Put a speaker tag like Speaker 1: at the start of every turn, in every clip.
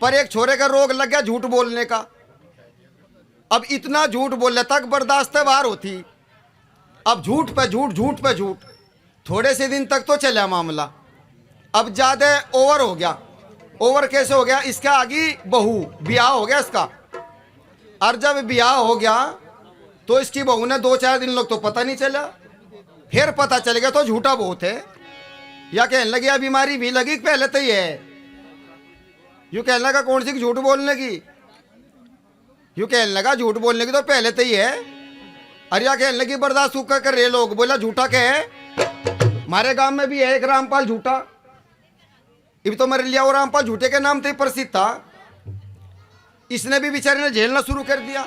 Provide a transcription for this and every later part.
Speaker 1: पर एक छोरे का रोग लग गया झूठ बोलने का। अब इतना झूठ बोलने तक बर्दाश्त बाहर होती। अब झूठ पे झूठ, झूठ पे झूठ, थोड़े से दिन तक तो चला मामला। अब ज्यादा ओवर हो गया। ओवर कैसे हो गया? इसका आगे बहू ब्याह हो गया इसका। और जब ब्याह हो गया तो इसकी बहू ने 2-4 दिन लोग तो पता नहीं चला, फिर पता चल गया तो झूठा बहुत है। या कहने लगी बीमारी भी लगी पहले तो ही है। यूं कहने लगा कौन सी झूठ बोलने की? यूं कहने लगा झूठ बोलने की तो पहले तो ही है। अरे या कहने लगी बर्दाश्त कर रहे लोग। बोला झूठा क्या है? हमारे गांव में भी है एक रामपाल झूठा। इब तो मेरे लिया वो रामपाल झूठे के नाम से ही प्रसिद्ध था। इसने भी बेचारे ने झेलना शुरू कर दिया।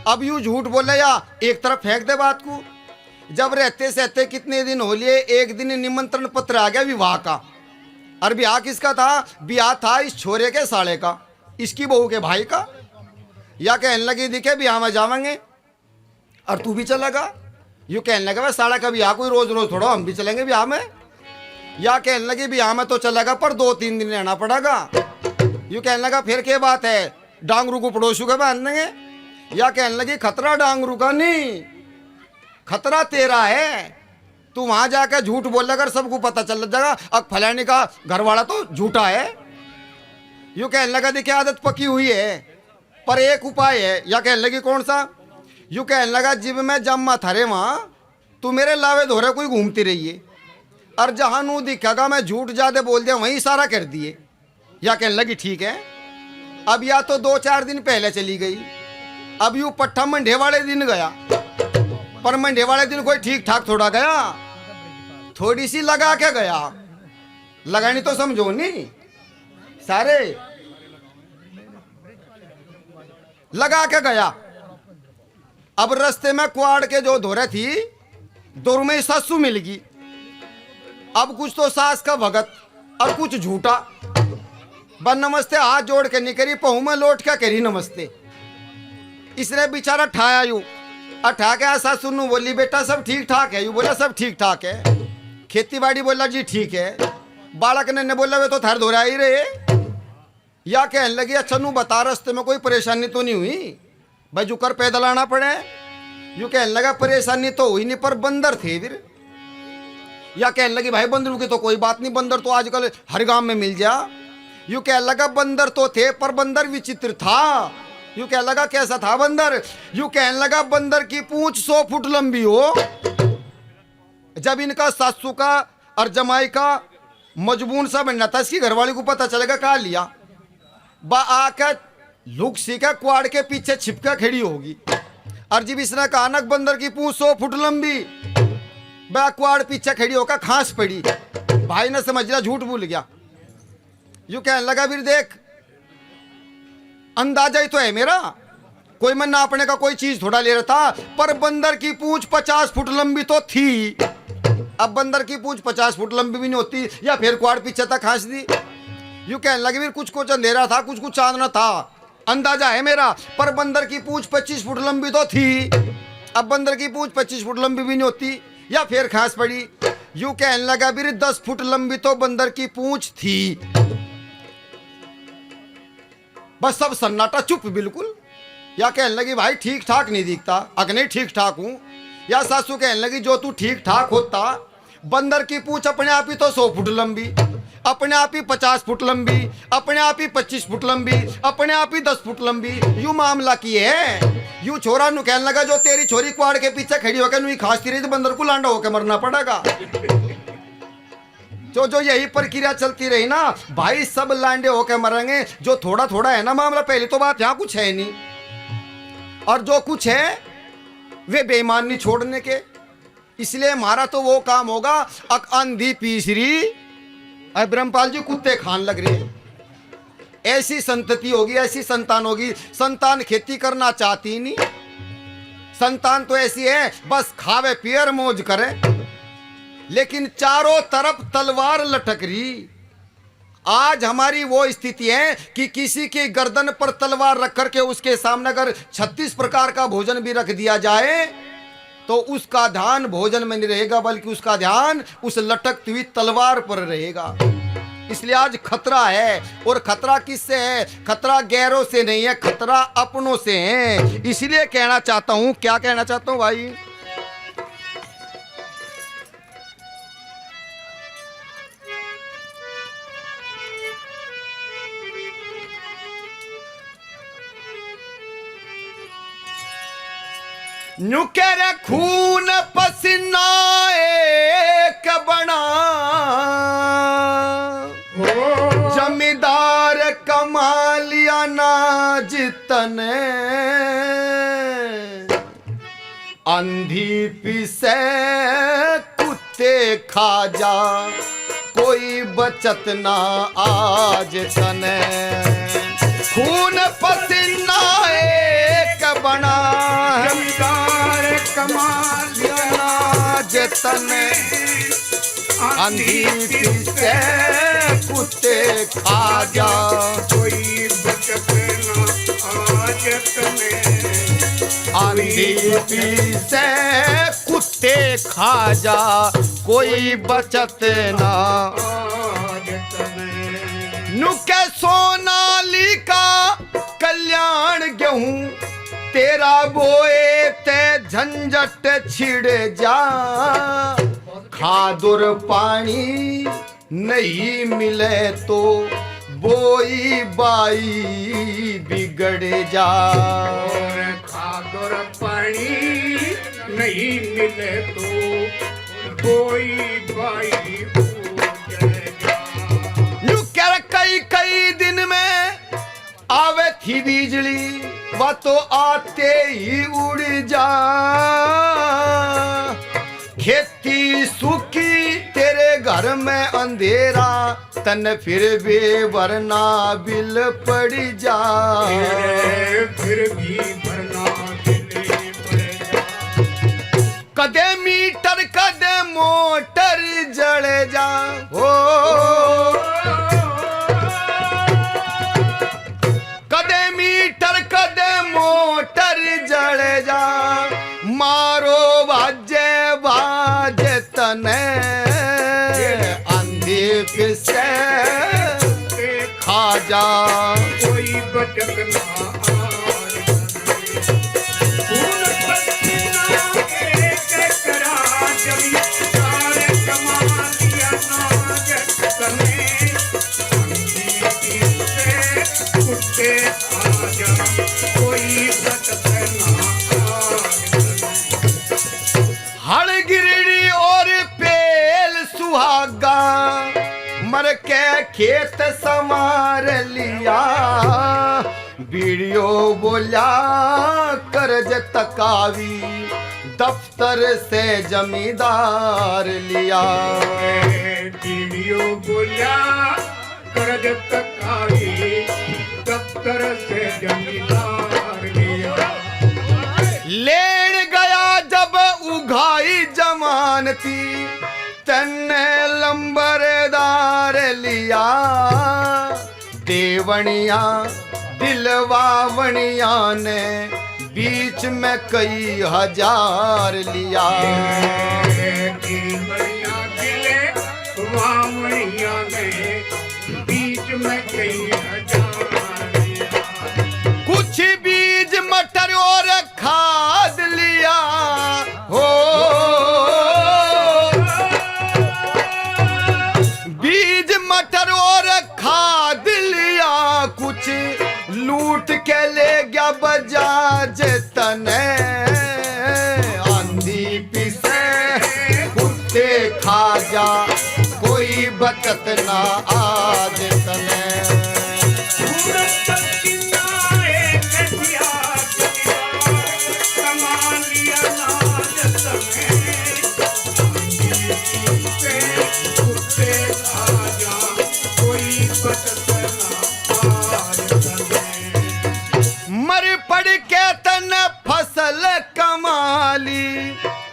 Speaker 1: अब यूं झूठ बोले या एक तरफ फेंक दे बात को। जब रहते सहते कितने दिन हो लिए, एक दिन निमंत्रण पत्र आ गया विवाह का। और ब्याह किसका था? ब्याह था इस छोरे के साले का, इसकी बहू के भाई का। या कहने लगी दिखे ब्याह में जावेंगे और तू भी चलेगा। यूं कहने लगा साला का ब्याह कोई रोज रोज थोड़ा, हम भी चलेंगे ब्याह में। या कहने लगी ब्याह में तो चलेगा पर 2-3 दिन रहना पड़ेगा। यूं कहने लगा फिर क्या बात है, डांगरू को पड़ोसू के बांध देंगे। या कहने लगी खतरा डांगरू का नहीं, खतरा तेरा है। तू वहां जाकर झूठ बोल अगर सबको पता चल जाएगा अब फलाने का घरवाला तो झूठा है। यूं कहने लगा देखिए आदत पकी हुई है पर एक उपाय है। या कहने लगी कौन सा? यूं कहने लगा जिब मैं जम्मा थारे वहां तू मेरे लावे धोरे कोई घूमती रही है और जहां नू दिखेगा मैं झूठ ज्यादा बोल दिया वहीं सारा कर दिए। या कहने लगी ठीक है। अब या तो 2-4 दिन पहले चली गई। अब यूं पट्टा मंडे वाले दिन गया, पर मंडे वाले दिन कोई ठीक ठाक थोड़ा गया, थोड़ी सी लगा के गया। लगानी तो समझो नहीं, सारे लगा के गया। अब रास्ते में कुआड़ के जो धोरे थी दूर में सासू मिल गई। अब कुछ तो सास का भगत और कुछ झूठा। बन नमस्ते हाथ जोड़ के नहीं करी, पहू में लौट के करी नमस्ते। इसने बेचारा ठाया यूं अठा के सासू नू बोली बेटा सब ठीक ठाक है? यू बोला सब ठीक ठाक है। खेती बाड़ी बोला जी ठीक है। बालक ने बोला वे तो थार धोरा ही रहे। या कहने लगी अच्छा नू बता रास्ते में कोई परेशानी तो नहीं हुई? भाई जुकर पैदल आना पड़े। यूं कहने लगा परेशानी तो हुई नहीं पर बंदर थे फिर। या कहने लगी भाई बंदरों की तो कोई बात नहीं, बंदर तो आजकल हर गांव में मिल जा। यूं कहने लगा बंदर तो थे पर बंदर विचित्र था। यूं कहने लगा कैसा था बंदर? यूं कहने लगा बंदर की पूंछ 100 फुट लंबी हो। जब इनका सासू का और जमाई का मजबून सा बनना था, इसकी घरवाली को पता चलेगा कहा लिया बा आकर लुक सीखा कुआड़ के पीछे छिपका खड़ी होगी। और जब इसने कहा ना बंदर की पूंछ 100 फुट लंबी, बा कुआड़ पीछे खड़ी होकर खांस पड़ी। भाई ने समझ लिया झूठ भूल गया। यूं कहने लगा फिर देख अंदाजा ही तो है मेरा, कोई मैं नापने का कोई चीज थोड़ा ले रहा था। पर बंदर की पूंछ 50 फुट लंबी तो थी। अब बंदर की पूंछ 50 फुट लंबी भी नहीं होती या फिर कुआड़ पीछे तक खांस दी। यूं कहने लगे फिर कुछ कुछ अंधेरा था, कुछ कुछ चांदना था, अंदाजा है मेरा। पर बंदर की पूंछ 25 फुट लंबी तो थी। अब बंदर की पूंछ 25 फुट लंबी भी नहीं होती या फिर खांस पड़ी। यूं कहने लगा फिर 10 फुट लंबी तो बंदर की पूंछ थी। बस सब सन्नाटा चुप बिल्कुल। या कहने लगी भाई ठीक ठाक नहीं दिखता? अगर नहीं ठीक ठाक हूं। या सासू कहने लगी जो तू ठीक ठाक होता, बंदर की पूंछ अपने आप ही तो 100 फुट लंबी, अपने आप ही 50 फुट लंबी, अपने आप ही 25 फुट लंबी, अपने आप ही 10 फुट लंबी। यूं मामला की है। यूं छोरा नु कहने लगा जो तेरी छोरी कुआड़ के पीछे खड़ी होकर नु खांसती रही तो बंदर को लांडा होकर मरना पड़ेगा। जो यही प्रक्रिया चलती रही ना भाई सब लांडे होकर मरेंगे। जो थोड़ा थोड़ा है ना मामला, पहली तो बात यहाँ कुछ है नहीं, और जो कुछ है वे बेईमान नहीं छोड़ने के। इसलिए हमारा तो वो काम होगा अक अंधी पीसरी अरे ब्रह्मपाल जी कुत्ते खान लग रहे। ऐसी संतति होगी, ऐसी संतान होगी। संतान खेती करना चाहती नहीं, संतान तो ऐसी है बस खावे पियर मौज करे। लेकिन चारों तरफ तलवार लटक रही। आज हमारी वो स्थिति है कि किसी की गर्दन पर तलवार रख करके उसके सामने अगर 36 प्रकार का भोजन भी रख दिया जाए तो उसका ध्यान भोजन में नहीं रहेगा, बल्कि उसका ध्यान उस लटकती हुई तलवार पर रहेगा। इसलिए आज खतरा है। और खतरा किससे है? खतरा गैरों से नहीं है, खतरा अपनों से है। इसलिए कहना चाहता हूं, क्या कहना चाहता हूं भाई, नुकर खून पसीना एक बना, जमींदार कमा लिया नाज तने, अंधी पिसे कुत्ते खा जा, कोई बचत ना आज तने। खून पसीना एक बना,
Speaker 2: जमींदार कमा लिया
Speaker 1: नाज तने, अंधी पिसे कुत्ते खा जा,
Speaker 2: कोई बचत ना आज तने।
Speaker 1: अंधी पिसे कुत्ते खा जा, कोई बचत ना
Speaker 2: आज तने।
Speaker 1: नुके सोनाली का कल्याण गेहूं, तेरा बोए ते झंझट छिड़ जा, खाद और पानी नहीं मिले तो बोई बाई बिगड़ जा।
Speaker 2: और खाद और पानी नहीं मिले तो कोई बाई उजड़ जा।
Speaker 1: यूं कह कई कई दिन में आवे थी बिजली, वह तो आते ही उड़ जा। खेती सूखी तेरे घर में अंधेरा, तन फिर भी वरना बिल पड़ जा।
Speaker 2: फिर भी भरना बिल पड़ जा।
Speaker 1: कदे मीटर कदे मोटर जल जा, हो कदे मीटर कदे मोटर जल जा, मारो बाजे बाजे तने, अंधी पिसे खा जा,
Speaker 2: कोई बचत ना आज तने। खून पसीना एक करा, जमींदार कमा लिया नाज तने, अंधी पिसे कुत्ते खा जा, कोई बचत ना आज तने।
Speaker 1: हड़ गिरड़ी और पेल सुहागा, मर के खेत संवार लिया, वीडियो बोला कर्ज तकावी, दफ्तर से जमींदार लिया।
Speaker 2: वीडियो बोला कर्ज तकावी, दफ्तर से जमींदार लिया।
Speaker 1: लेन गया जब उघाई जमानती, तन्ने लंबरदार लिया, देवनिया दिलवावनिया ने बीच में कई हजार लिया।
Speaker 2: देवनिया दिले वावनिया ने बीच में कई हजार लिया।
Speaker 1: कुछ बीज मटर और खाद लिया, हो बीज मटर और खाद लिया, कुछ लूट के ले गया बजाज तने, आंधी पिसे कुत्ते खा जा, कोई बचत ना आज तने। मर पड़ के तन फसल कमाली,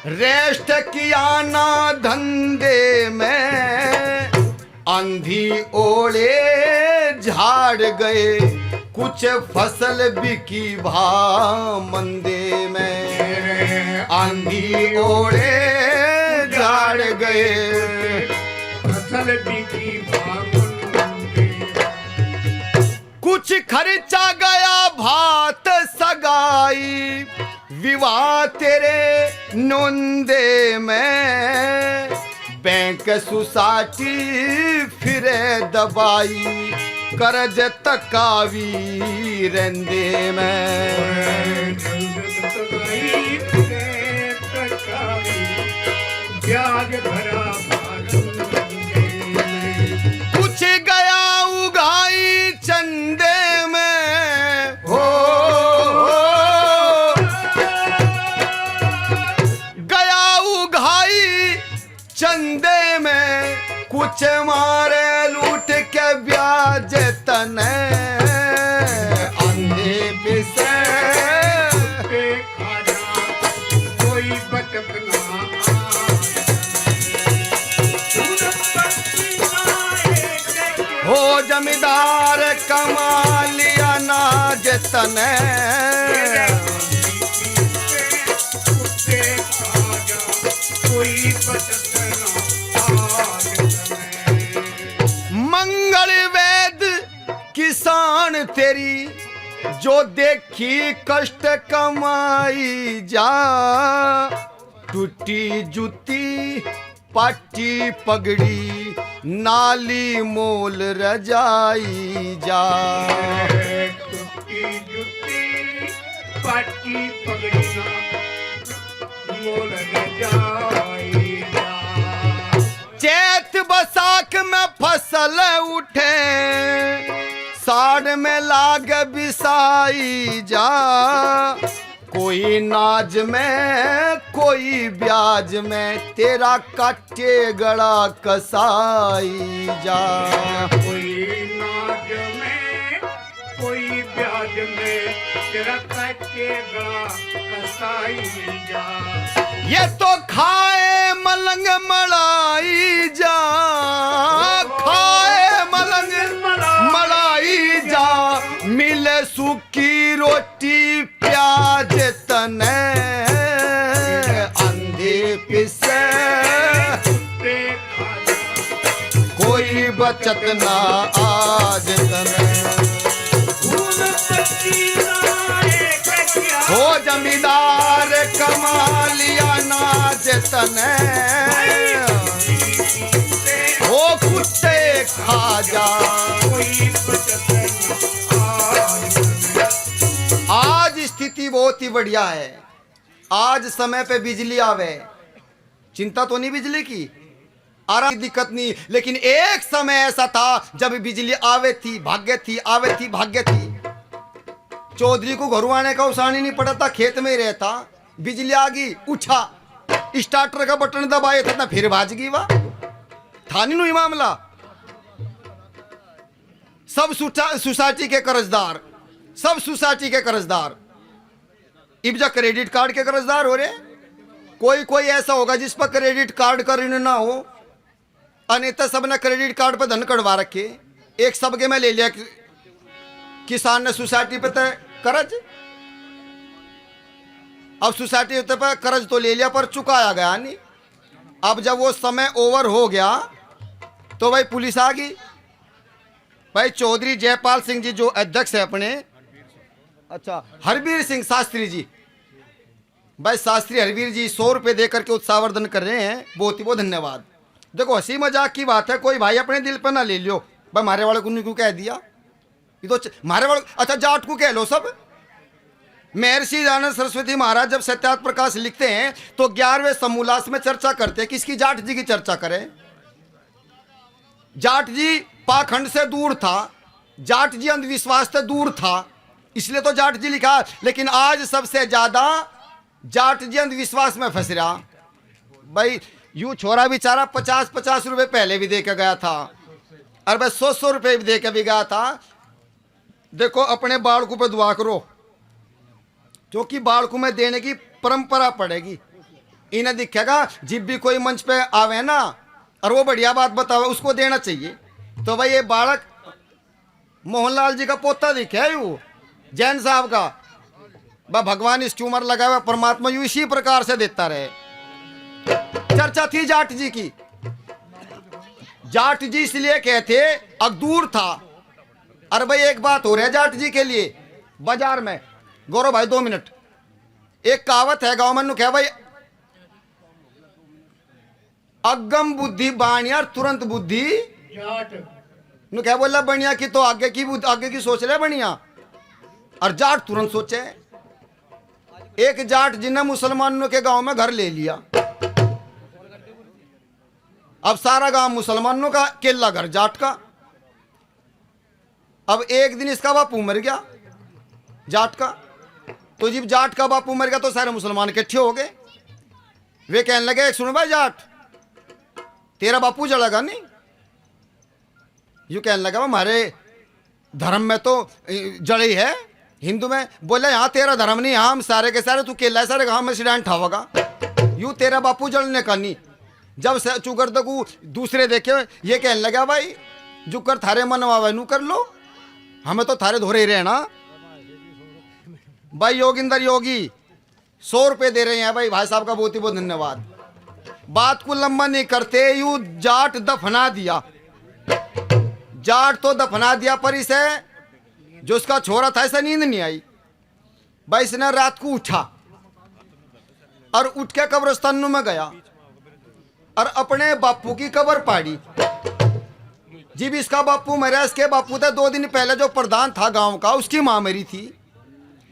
Speaker 1: रेस्ट किया ना धंधे में, आंधी ओले झाड़ गए, कुछ फसल बिकी भा मंदे में, आंधी ओले झाड़ गए,
Speaker 2: फसल बिकी भा मंदे
Speaker 1: कुछ खर्चा गया भात सगाई, विवाह तेरे नोंदे में, बैंक सोसाइटी फिरे दबाई, करज तकावी रंदे में।
Speaker 2: ब्याज भरा
Speaker 1: कुछ गया उगाई चंदे में, हो गया उगाई चंदे में, कुछ मारे लूट के ब्याज तने, अंधे पिसे
Speaker 2: कोई बचत ना
Speaker 1: हो जमींदार कमा लिया नाज तने,
Speaker 2: कोई बचत
Speaker 1: मंगल वेद किसान तेरी, जो देखी कष्ट कमाई जा, टूटी जूती पाटी पगड़ी, नाली मोल रजाई जा।
Speaker 2: टूटी जूती पाटी पगड़ी मोल रजाई जा।
Speaker 1: चैत बसाख में फसल उठे, साड़ में लाग बिसाई जा, कोई नाज में कोई ब्याज में, तेरा काटे गड़ा कसाई जा।
Speaker 2: कोई नाज में कोई ब्याज में, तेरा काटे गड़ा कसाई जा।
Speaker 1: ये तो खाए मलंग मड़ाई जा, खाए मलंग मड़ाई जा, मिले सूखी रोटी प्याज तने, अंधे पिसे कोई बचत ना आज तने। हो जमींदार कमा लिया नाज तने, हो कुत्ते खा जा। आज स्थिति बहुत ही बढ़िया है, आज समय पे बिजली आवे, चिंता तो नहीं बिजली की, आराम की दिक्कत नहीं, लेकिन एक समय ऐसा था जब बिजली आवे थी भाग्य थी, आवे थी भाग्य थी। चौधरी को घरों आने का उसानी नहीं पड़ा था, खेत में ही रहता, बिजली आ गई, उठा स्टार्टर का बटन दबाए था, फिर भाज गई। वाह, था नहीं मामला। सब सोसाइटी के कर्जदार, सब सोसाइटी के कर्जदार इब्जा क्रेडिट कार्ड के कर्जदार हो रहे। कोई ऐसा होगा जिस पर क्रेडिट कार्ड का ऋण ना हो, अन्यथा सबने क्रेडिट कार्ड पर धन कटवा रखे। एक सबके में ले लिया किसान ने सोसाइटी पे तय कर्ज, अब सोसाइटी पे कर्ज तो ले लिया पर चुकाया गया नहीं। अब जब वो समय ओवर हो गया तो भाई पुलिस आ गई। भाई चौधरी जयपाल सिंह जी जो अध्यक्ष है अपने, अच्छा हरबीर सिंह शास्त्री जी, भाई शास्त्री हरबीर जी 100 रुपये देकर के उत्साहवर्धन कर रहे हैं, बहुत ही बहुत धन्यवाद। देखो हंसी मजाक की बात है, कोई भाई अपने दिल पर ना ले लियो। भाई मारे वाले को नहीं क्यों कह दिया, ये तो मारे वाले, अच्छा जाट को कह लो सब। महर्षि दयानंद सरस्वती महाराज जब सत्यार्थ प्रकाश लिखते हैं तो 11वें समूलास में चर्चा करते हैं, किसकी? जाट जी की चर्चा करें। जाट जी पाखंड से दूर था, जाट जी अंधविश्वास से दूर था, इसलिए तो जाट जी लिखा। लेकिन आज सबसे ज्यादा जाट जी अंधविश्वास में फंस रहा। भाई यूं छोरा बेचारा 50-50 रुपए पहले भी दे के गया था, और भाई 100-100 रुपए भी दे के भी गया था। देखो अपने बालकों पे दुआ करो, क्योंकि बालकों में देने की परंपरा पड़ेगी। इन्हें दिखेगा जब भी कोई मंच पे आवे ना और वो बढ़िया बात बतावे, उसको देना चाहिए। तो भाई ये बालक मोहनलाल जी का पोता दिखे है, यू जैन साहब का, बा भगवान इस ट्यूमर लगा हुआ, परमात्मा यू इसी प्रकार से देता रहे। चर्चा थी जाट जी की। जाट जी इसलिए कहते अब दूर था, अरे भाई एक बात हो रही है जाट जी के लिए बाजार में। गौरव भाई 2 मिनट। एक कहावत है गांव में नु क्या भाई, अगम बुद्धि बाणिया तुरंत बुद्धि
Speaker 2: जाट
Speaker 1: नु क्या बोला बनिया की तो आगे की सोच ले बनिया, और जाट तुरंत सोचे। एक जाट जिन्हें मुसलमानों के गांव में घर ले लिया, अब सारा गांव मुसलमानों का, केला घर जाट का। अब एक दिन इसका बापू मर गया जाट का, तो जब जाट का बापू मर गया तो सारे मुसलमान इकट्ठे हो गए। वे कहने लगे सुनो भाई जाट, तेरा बापू जड़ेगा नहीं। यूं कहने लगा हमारे धर्म में तो जड़ी है, हिंदू में। बोले यहाँ तेरा धर्म नहीं, यहाँ हम सारे के सारे, तू केला सारे गाँव में सिडान ठावेगा। यूं तेरा बापू जड़ने का नहीं। जब से चुकर तक दूसरे देखे ये कहने लगा भाई जुकर थारे मनवा नू कर लो, हमें तो थारे धोरे ही रहना। भाई योगिंदर योगी 100 रुपए दे रहे हैं भाई, भाई साहब का बहुत ही बहुत धन्यवाद। बात को लंबा नहीं करते, यू जाट दफना दिया। जाट तो दफना दिया, पर इसे जो उसका छोरा था इसे नींद नहीं आई। भाई इसने रात को उठा और उठ के कब्रिस्तान में गया और अपने बापू की कब्र पाड़ी। जब इसका बापू मरा, इसके बापू थे 2 दिन पहले जो प्रधान था गांव का, उसकी मां मरी थी।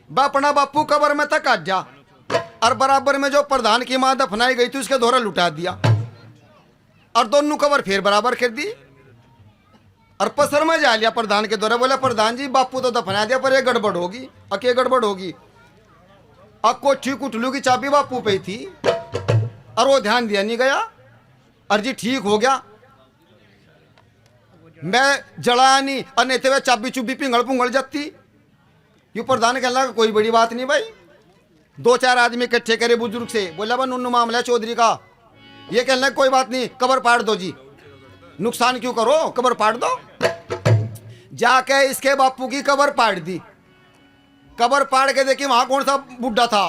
Speaker 1: वह अपना बापू कब्र में तक काट जा, और बराबर में जो प्रधान की मां दफनाई गई थी उसके दोहरा लुटा दिया, और दोनों कब्र फिर बराबर कर दी और पसर में जा लिया प्रधान के दौरे। बोला प्रधान जी बापू तो दफना दिया, पर ये गड़बड़ होगी। अके गड़बड़ होगी, अब कोठी कुटलू की चाबी बापू पे थी और वो ध्यान दिया नहीं गया, और जी ठीक हो गया। मैं जड़ाया नहीं, और नहीं तो चाबी चुबी पिंगल पुंगल जाती। यू प्रधान कहने लगा कोई बड़ी बात नहीं भाई। 2-4 आदमी इकट्ठे करे बुजुर्ग से, बोला बा नुन्नू मामला चौधरी का। ये कहने लगा कोई बात नहीं, कब्र पाड़ दो जी, नुकसान क्यों करो, कब्र पाड़ दो। जाके इसके बापू की कब्र पाड़ दी। कब्र पाड़ के देखी वहां कौन सा बुढ़ा था।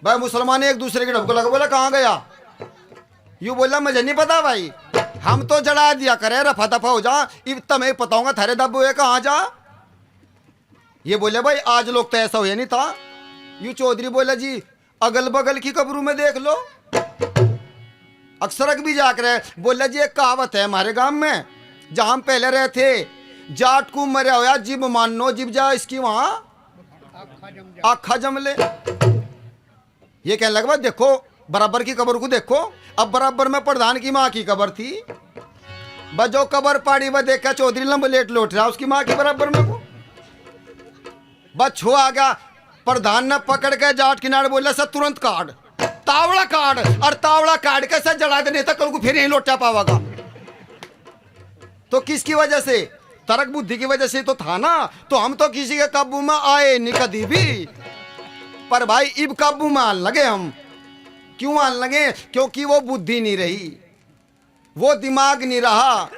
Speaker 1: भाई मुसलमान एक दूसरे के ढबको लगा, बोला कहाँ गया। यू बोला मुझे नहीं पता भाई, हम तो जड़ा दिया करे, रफा दफा हो जा, तुम्हें बताऊंगा थारे दब हुए कहाँ जा। ये बोले भाई आज लोग तो ऐसा हुआ नहीं था। यू चौधरी बोला जी अगल बगल की कब्रों में देख लो, अक्सर भी जाकर। बोला जी एक कहावत है हमारे गांव में, जहां हम पहले रहे थे, जाट को मरा होया जिब मानो जिब जा इसकी वहां आखा जम ले। ये कहने लगा देखो बराबर की कब्र को देखो। अब बराबर में प्रधान की माँ की कब्र थी, बस जो कब्र पाड़ी वह देखा चौधरी लंब लेट लौट रहा उसकी माँ की बराबर में को। बस छो आ गया, प्रधान ने पकड़ के जाट किनारे बोला सर तुरंत काट, तावड़ा काट, और तावड़ा काट के सर जला देने तक कल को फिर नहीं लौटा पावागा। तो किसकी वजह से, तरक बुद्धि की वजह से तो था ना। तो हम तो किसी के काबू में आए नहीं कभी भी, पर भाई इब काबू में आने लगे हम। क्यों आने लगे, क्योंकि वो बुद्धि नहीं रही, वो दिमाग नहीं रहा।